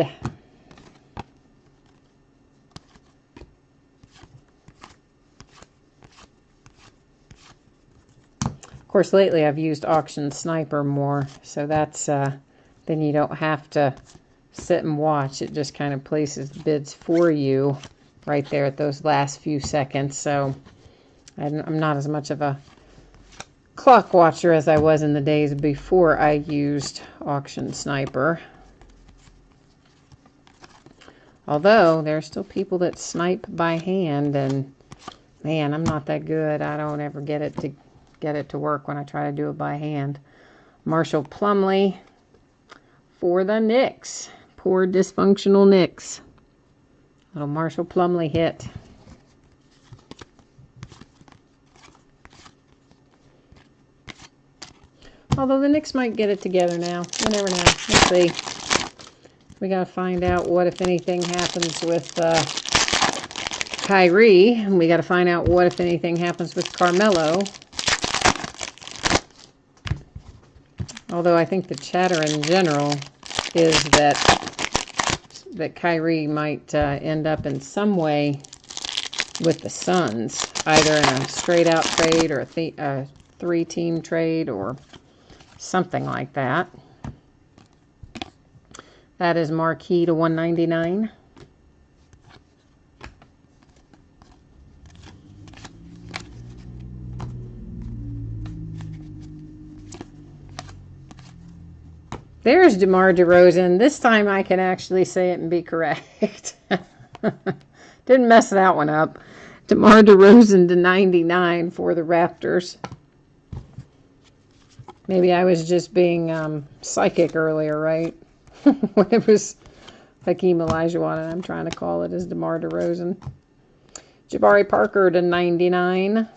Of course, lately I've used Auction Sniper more, so that's then you don't have to sit and watch. It just kind of places the bids for you right there at those last few seconds. So I'm not as much of a clock watcher as I was in the days before I used Auction Sniper. Although there are still people that snipe by hand, and man, I'm not that good. I don't ever get it to work when I try to do it by hand. Marshall Plumlee for the Knicks. Poor dysfunctional Knicks. Little Marshall Plumlee hit. Although the Knicks might get it together now. You never know. Let's see. We got to find out what, if anything, happens with Kyrie. And we got to find out what, if anything, happens with Carmelo. Although I think the chatter in general is that Kyrie might end up in some way with the Suns, either in a straight-out trade or a three-team trade or something like that. That is Marquee to 199. There's DeMar DeRozan. This time I can actually say it and be correct. Didn't mess that one up. DeMar DeRozan to 99 for the Raptors. Maybe I was just being psychic earlier, right? When it was Hakeem Olajuwon, and I'm trying to call it as DeMar DeRozan. Jabari Parker to 99.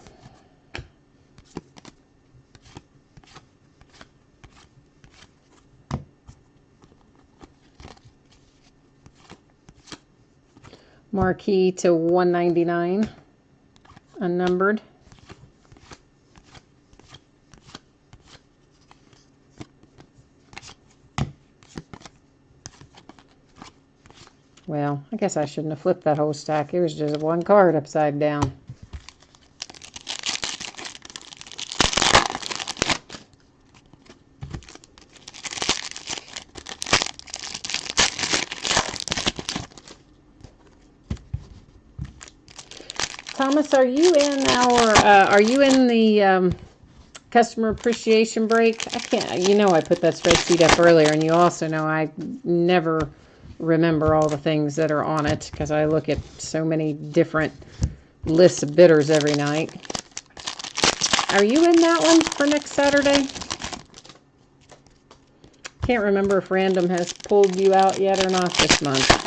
Marquee to 199, unnumbered. Well, I guess I shouldn't have flipped that whole stack. It was just one card upside down. Thomas, are you in the customer appreciation break? I can't, I put that spreadsheet up earlier, and you also know I never remember all the things that are on it because I look at so many different lists of bidders every night. Are you in that one for next Saturday? Can't remember if Random has pulled you out yet or not this month.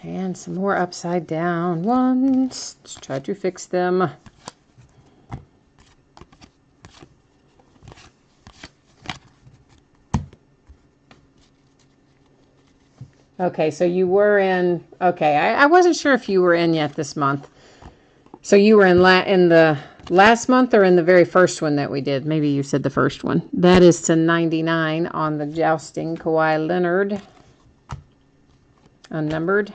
And some more upside down ones. Let's try to fix them. Okay, so you were in. Okay, I wasn't sure if you were in yet this month. So you were in the last month or in the very first one that we did? Maybe you said the first one. That is to 99 on the Jousting Kawhi Leonard. Unnumbered.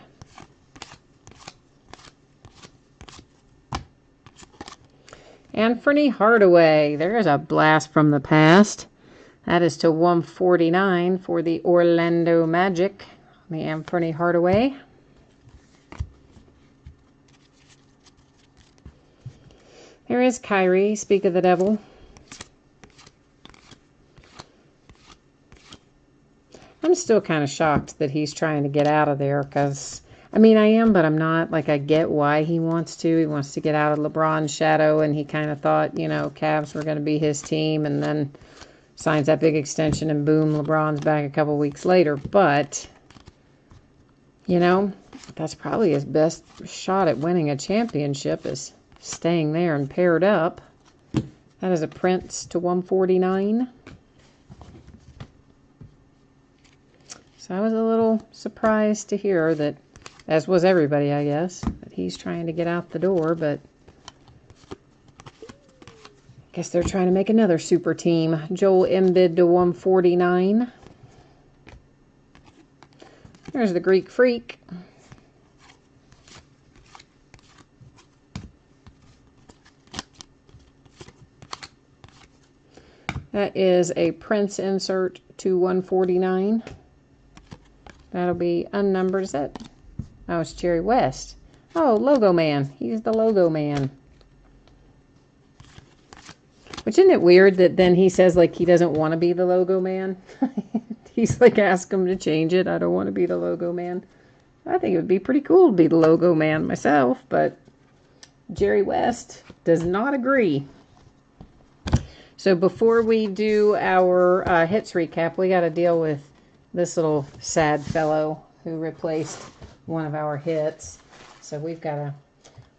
Anthony Hardaway. There's a blast from the past. That is to 149 for the Orlando Magic. The Anthony Hardaway. There is Kyrie. Speak of the devil. I'm still kind of shocked that he's trying to get out of there because, I am, but I'm not. Like, I get why he wants to. He wants to get out of LeBron's shadow, and he kind of thought, Cavs were going to be his team, and then signs that big extension, and boom, LeBron's back a couple weeks later. But, that's probably his best shot at winning a championship is staying there and paired up. That is a Prince to 149. So I was a little surprised to hear that, as was everybody, I guess, that he's trying to get out the door, but I guess they're trying to make another super team. Joel Embiid to 149. There's the Greek Freak. That is a Prince insert to 149. That'll be unnumbered. Is that? Oh, it's Jerry West. Oh, Logo Man. He's the Logo Man. Which, isn't it weird that then he says, like, he doesn't want to be the Logo Man? He's like, ask him to change it. I don't want to be the Logo Man. I think it would be pretty cool to be the Logo Man myself, but Jerry West does not agree. So before we do our hits recap, we got to deal with this little sad fellow who replaced one of our hits. So we've got to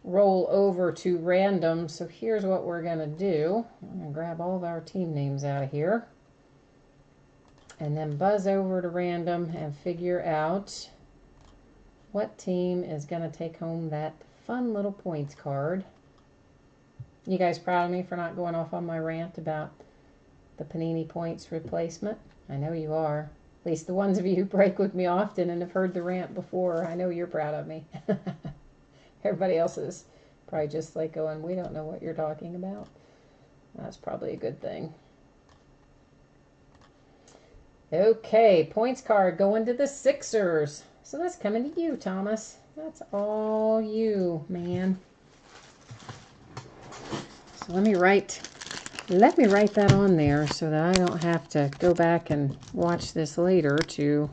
roll over to random. So here's what we're going to do. I'm going to grab all of our team names out of here. And then buzz over to random and figure out what team is going to take home that fun little points card. You guys proud of me for not going off on my rant about the Panini points replacement? I know you are. At least the ones of you who break with me often and have heard the rant before, I know you're proud of me. Everybody else is probably just like going, we don't know what you're talking about. That's probably a good thing. Okay, points card going to the Sixers. So that's coming to you, Thomas. That's all you, man. So let me write that on there so that I don't have to go back and watch this later to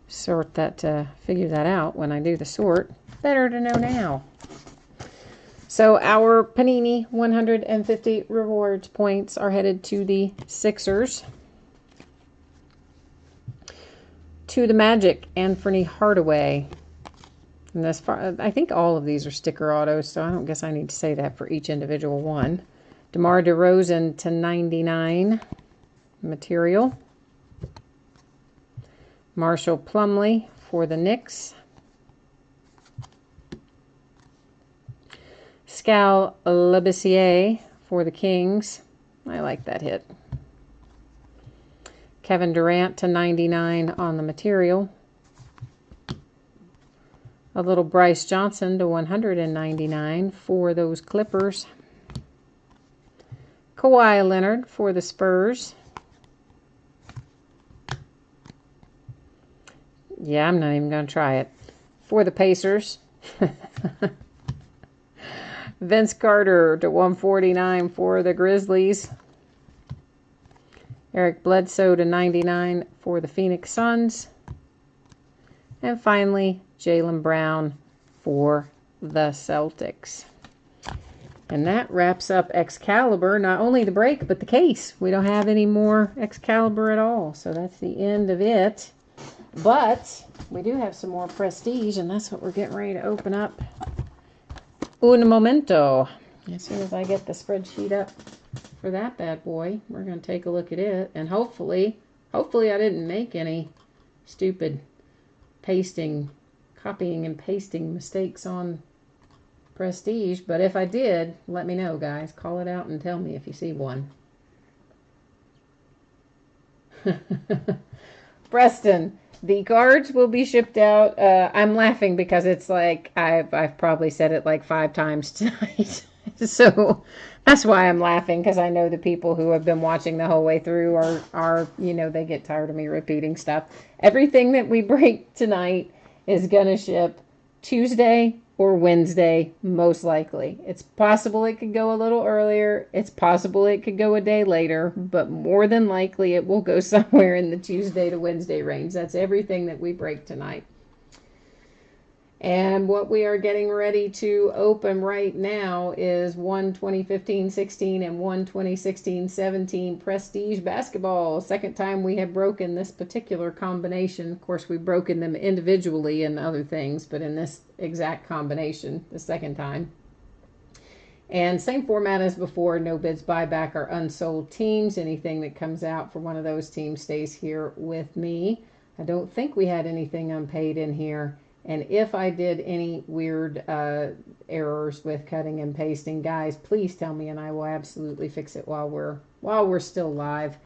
sort that, figure that out when I do the sort. Better to know now. So our Panini 150 rewards points are headed to the Sixers. To the Magic, Anthony Hardaway. And as far, I think all of these are sticker autos, so I don't guess I need to say that for each individual one. DeMar DeRozan to 99 material. Marshall Plumlee for the Knicks. Skal Labissiere for the Kings. I like that hit. Kevin Durant to 99 on the material. A little Bryce Johnson to 199 for those Clippers. Kawhi Leonard for the Spurs. Yeah, I'm not even going to try it. For the Pacers. Vince Carter to 149 for the Grizzlies. Eric Bledsoe to 99 for the Phoenix Suns. And finally, Jaylen Brown for the Celtics. And that wraps up Excalibur, not only the break, but the case. We don't have any more Excalibur at all, so that's the end of it. But we do have some more Prestige, and that's what we're getting ready to open up. Un momento. As soon as I get the spreadsheet up for that bad boy, we're going to take a look at it. And hopefully I didn't make any stupid copying and pasting mistakes on Prestige. But if I did, let me know, guys. Call it out and tell me if you see one. Preston, the cards will be shipped out. I'm laughing because it's like I've probably said it like 5 times tonight. So that's why I'm laughing, because I know the people who have been watching the whole way through are they get tired of me repeating stuff. Everything that we break tonight is going to ship Tuesday or Wednesday, most likely. It's possible it could go a little earlier. It's possible it could go a day later, but more than likely it will go somewhere in the Tuesday to Wednesday range. That's everything that we break tonight. And what we are getting ready to open right now is 1 2015-16 and 1 2016-17 Prestige Basketball. Second time we have broken this particular combination. Of course, we've broken them individually and other things, but in this exact combination, the second time. And same format as before, no bids, buyback, or unsold teams. Anything that comes out for one of those teams stays here with me. I don't think we had anything unpaid in here. And if I did any weird errors with cutting and pasting, guys, please tell me and I will absolutely fix it while we're still live.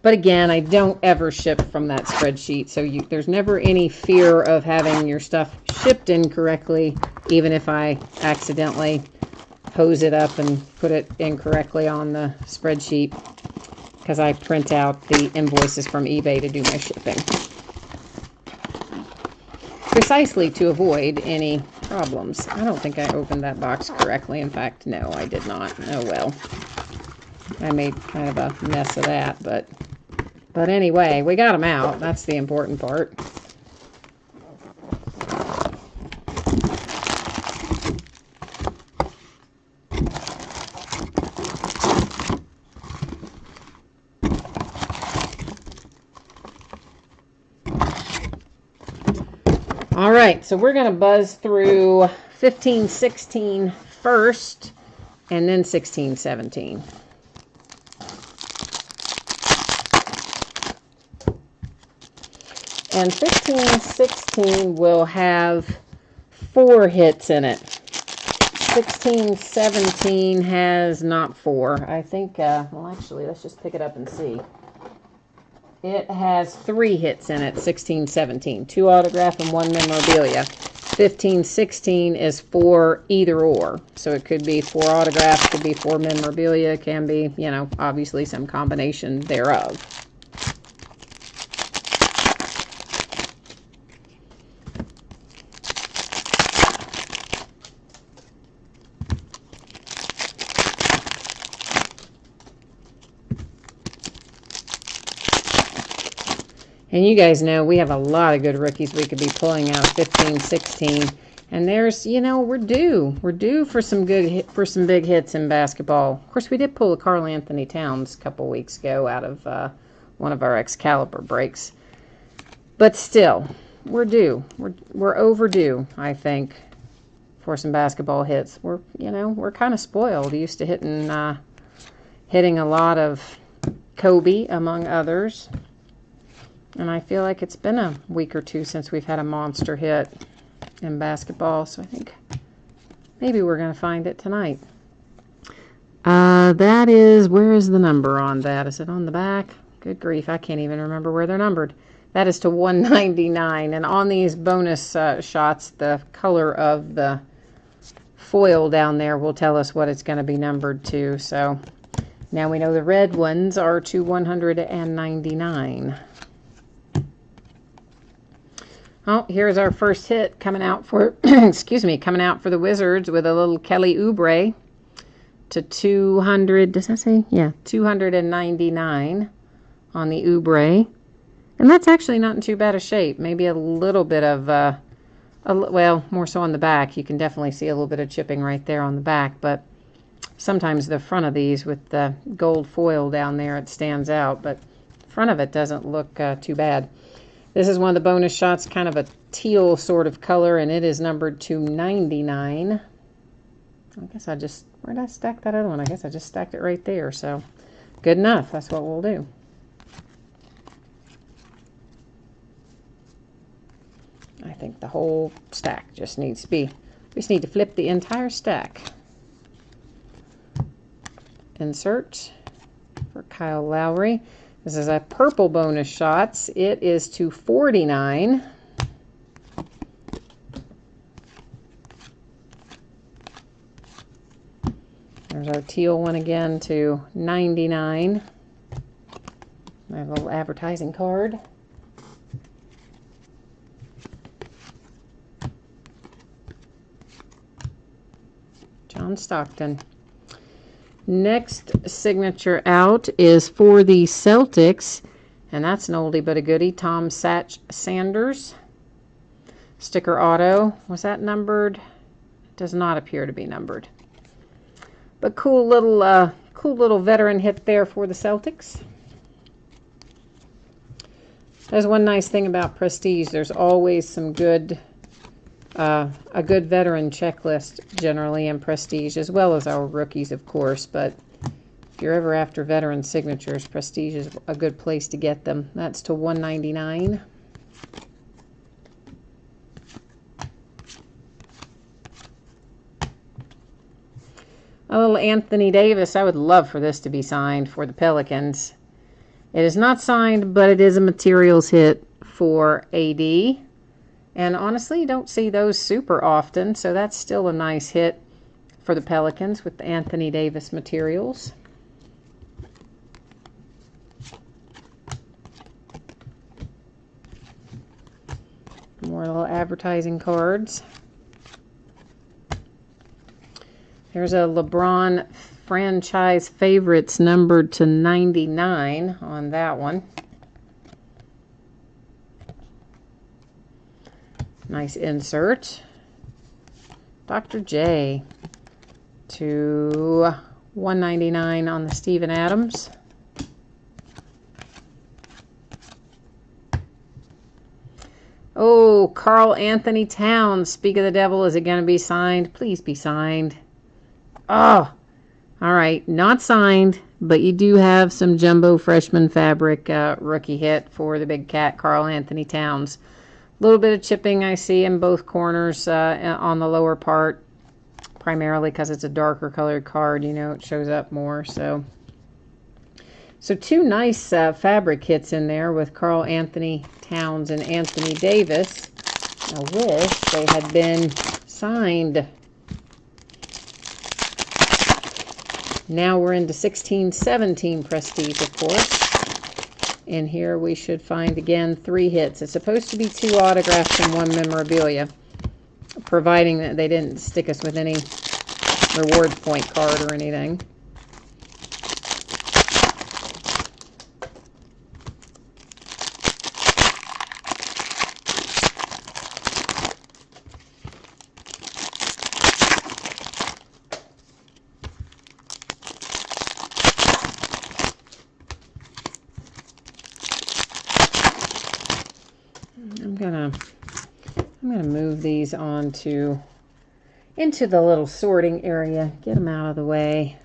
But again, I don't ever ship from that spreadsheet, so there's never any fear of having your stuff shipped incorrectly, even if I accidentally hose it up and put it incorrectly on the spreadsheet, because I print out the invoices from eBay to do my shipping. Precisely to avoid any problems. I don't think I opened that box correctly. In fact, no, I did not. Oh well. I made kind of a mess of that, but anyway, we got them out. That's the important part. All right, so we're going to buzz through 15-16 first, and then 16-17. And 15-16 will have 4 hits in it. 16-17 has not 4. I think, well, actually, let's just pick it up and see. It has 3 hits in it, 16-17. 2 autograph and 1 memorabilia. 15-16 is 4 either or. So it could be 4 autographs, could be 4 memorabilia, can be, you know, obviously some combination thereof. And you guys know we have a lot of good rookies we could be pulling out 15-16. And there's, you know, we're due. We're due for some some big hits in basketball. Of course, we did pull a Karl Anthony Towns a couple weeks ago out of one of our Excalibur breaks. But still, we're due. We're overdue, I think, for some basketball hits. We're kind of spoiled. Used to hitting a lot of Kobe, among others. And I feel like it's been a week or two since we've had a monster hit in basketball. So I think maybe we're going to find it tonight. That is, where is the number on that? Is it on the back? Good grief, I can't even remember where they're numbered. That is to 199. And on these bonus shots, the color of the foil down there will tell us what it's going to be numbered to. So now we know the red ones are to 199. Oh, here's our first hit coming out for, excuse me, coming out for the Wizards with a little Kelly Oubre to 200, does that say? Yeah, 299 on the Oubre. And that's actually not in too bad a shape. Maybe a little bit of, well, more so on the back. You can definitely see a little bit of chipping right there on the back, but sometimes the front of these with the gold foil down there, it stands out, but the front of it doesn't look too bad. This is one of the bonus shots, kind of a teal sort of color, and it is numbered to 99. I guess I just, where did I stack that other one? I guess I just stacked it right there, so good enough. That's what we'll do. I think the whole stack just needs to be, we just need to flip the entire stack. Insert for Kyle Lowry. This is a purple bonus shots. It is to 49. There's our teal one again to 99. I have a little advertising card. John Stockton. Next signature out is for the Celtics, and that's an oldie but a goodie. Tom Sanders. Sticker auto. Was that numbered? Does not appear to be numbered. But cool little veteran hit there for the Celtics. There's one nice thing about Prestige. There's always some good a good veteran checklist generally in Prestige, as well as our rookies, of course. But if you're ever after veteran signatures, Prestige is a good place to get them. That's to 199. A little Anthony Davis. I would love for this to be signed for the Pelicans. It is not signed, but it is a materials hit for AD. And honestly, you don't see those super often, so that's still a nice hit for the Pelicans with the Anthony Davis materials. More little advertising cards. There's a LeBron franchise favorites numbered to 99 on that one. Nice insert. Dr. J to 199 on the Steven Adams. Oh, Karl Anthony Towns. Speak of the devil. Is it going to be signed? Please be signed. Oh, all right. Not signed, but you do have some jumbo freshman fabric rookie hit for the big cat, Karl Anthony Towns. little bit of chipping I see in both corners on the lower part, primarily because it's a darker colored card. You know, it shows up more. So two nice fabric hits in there with Karl Anthony Towns and Anthony Davis. I wish they had been signed. Now we're into 16-17 Prestige, of course. And here we should find, again, 3 hits. It's supposed to be 2 autographs and 1 memorabilia, providing that they didn't stick us with any rewards point card or anything. I'm gonna move these into the little sorting area. Get them out of the way.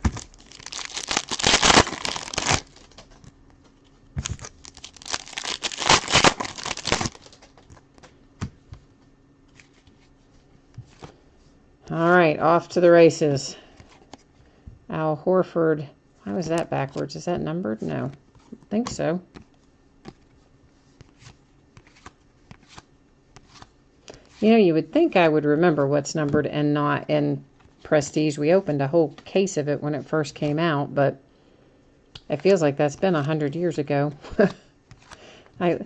All right, off to the races. Al Horford. Why was that backwards? Is that numbered? No, I think so. You know, you would think I would remember what's numbered and not in Prestige. We opened a whole case of it when it first came out, but it feels like that's been 100 years ago. I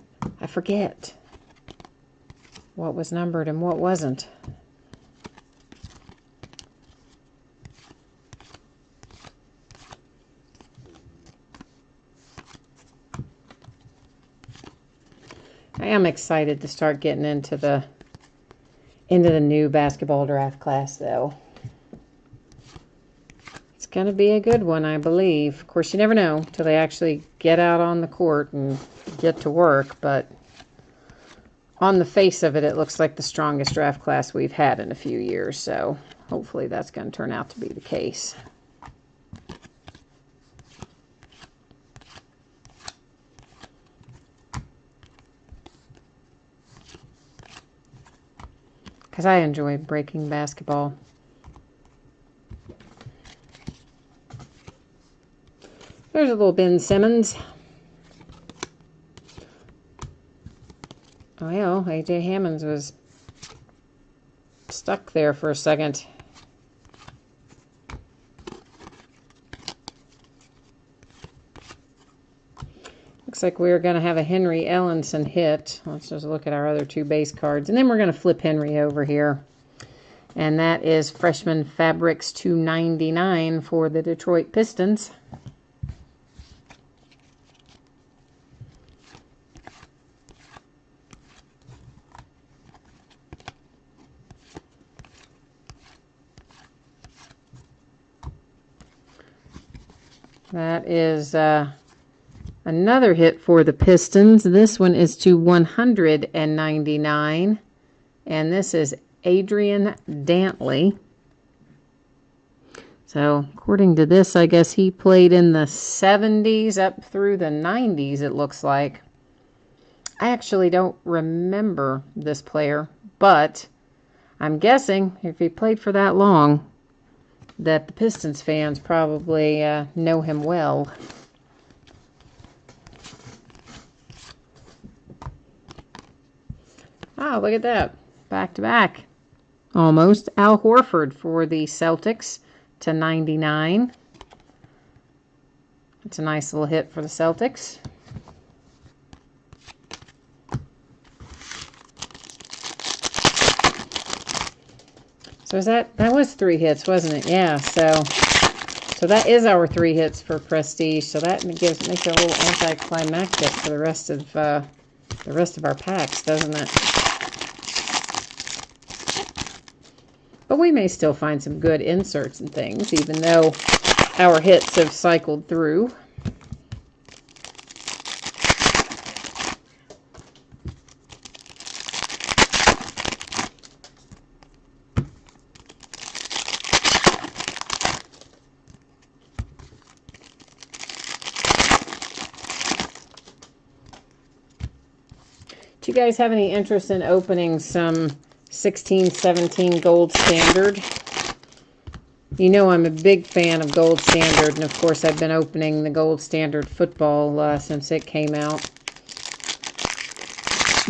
forget what was numbered and what wasn't. I am excited to start getting into the new basketball draft class, though. It's going to be a good one, I believe. Of course, you never know till they actually get out on the court and get to work, but on the face of it, it looks like the strongest draft class we've had in a few years, so hopefully that's going to turn out to be the case. Because I enjoy breaking basketball. There's a little Ben Simmons. Oh, well, A.J. Hammonds was stuck there for a second. Looks like we're going to have a Henry Ellenson hit. Let's just look at our other 2 base cards. And then we're going to flip Henry over here. And that is Freshman Fabrics 299 for the Detroit Pistons. That is another hit for the Pistons. This one is to 199. And this is Adrian Dantley. So, according to this, I guess he played in the 70s up through the 90s, it looks like. I actually don't remember this player, but I'm guessing if he played for that long, that the Pistons fans probably know him well. Oh, look at that. Back to back. Almost. Al Horford for the Celtics to 99. It's a nice little hit for the Celtics. So is that was 3 hits, wasn't it? Yeah, so that is our 3 hits for Prestige. So that makes it a little anticlimactic for the rest of our packs, doesn't it? But we may still find some good inserts and things, even though our hits have cycled through. Do you guys have any interest in opening some 16-17 gold standard? You know I'm a big fan of gold standard, and of course I've been opening the gold standard football since it came out.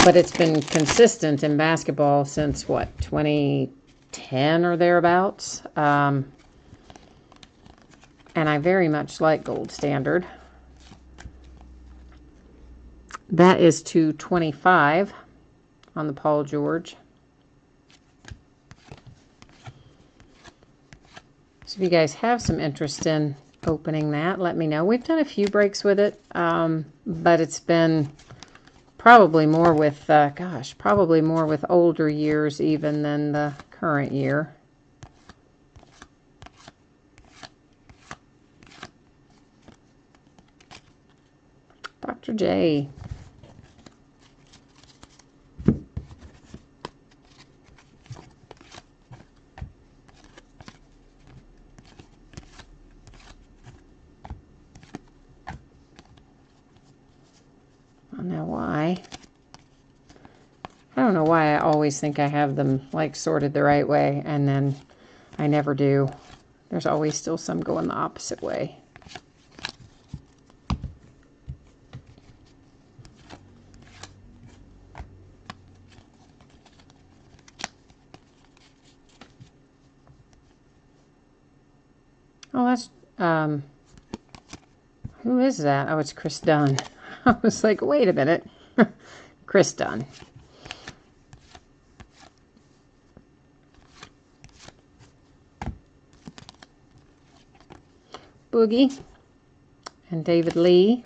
But it's been consistent in basketball since, what, 2010 or thereabouts? And I very much like gold standard. That is $2.25 on the Paul George. So if you guys have some interest in opening that, let me know. We've done a few breaks with it, but it's been probably more with, probably more with older years even than the current year. Dr. J. I don't know why I always think I have them like sorted the right way, and then I never do. There's always still some going the opposite way. Oh, that's, who is that? Oh, it's Chris Dunn. I was like, wait a minute. Chris Dunn. Boogie and David Lee.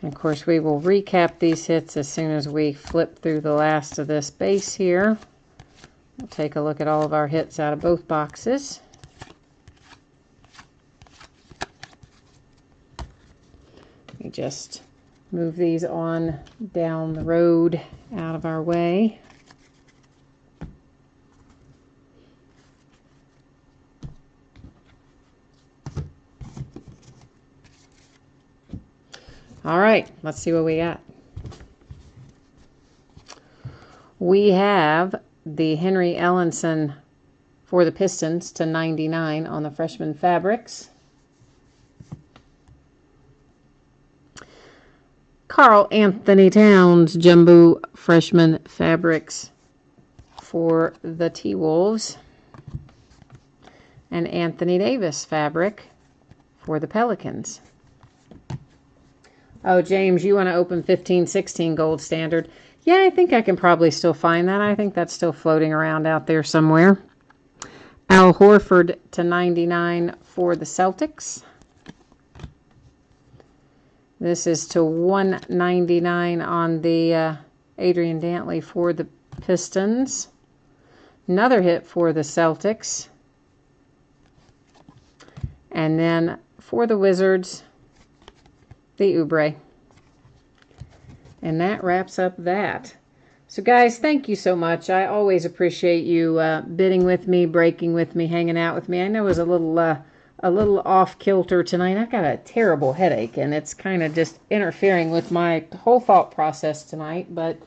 And of course, we will recap these hits as soon as we flip through the last of this base here. We'll take a look at all of our hits out of both boxes. We just move these on down the road out of our way. All right, let's see what we got. We have the Henry Ellenson for the Pistons to 99 on the freshman fabrics. Karl Anthony Towns jumbo freshman fabrics for the T-Wolves. And Anthony Davis fabric for the Pelicans. Oh, James, you want to open 15-16 gold standard? Yeah, I think I can probably still find that. I think that's still floating around out there somewhere. Al Horford to 99 for the Celtics. This is to 199 on the Adrian Dantley for the Pistons. Another hit for the Celtics. And then for the Wizards, the Oubre. And that wraps up that. So guys, thank you so much. I always appreciate you bidding with me, breaking with me, hanging out with me. I know it was a little off kilter tonight. I've got a terrible headache, and it's kind of just interfering with my whole thought process tonight. But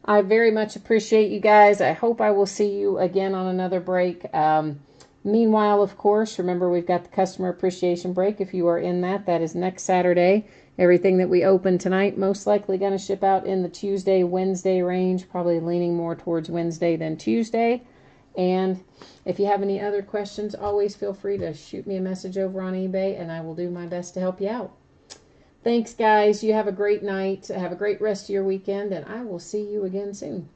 I very much appreciate you guys. I hope I will see you again on another break. Meanwhile, of course, remember we've got the customer appreciation break. If you are in that, that is next Saturday. Everything that we open tonight most likely going to ship out in the Tuesday, Wednesday range, probably leaning more towards Wednesday than Tuesday. And if you have any other questions, always feel free to shoot me a message over on eBay, and I will do my best to help you out. Thanks, guys. You have a great night. Have a great rest of your weekend, and I will see you again soon.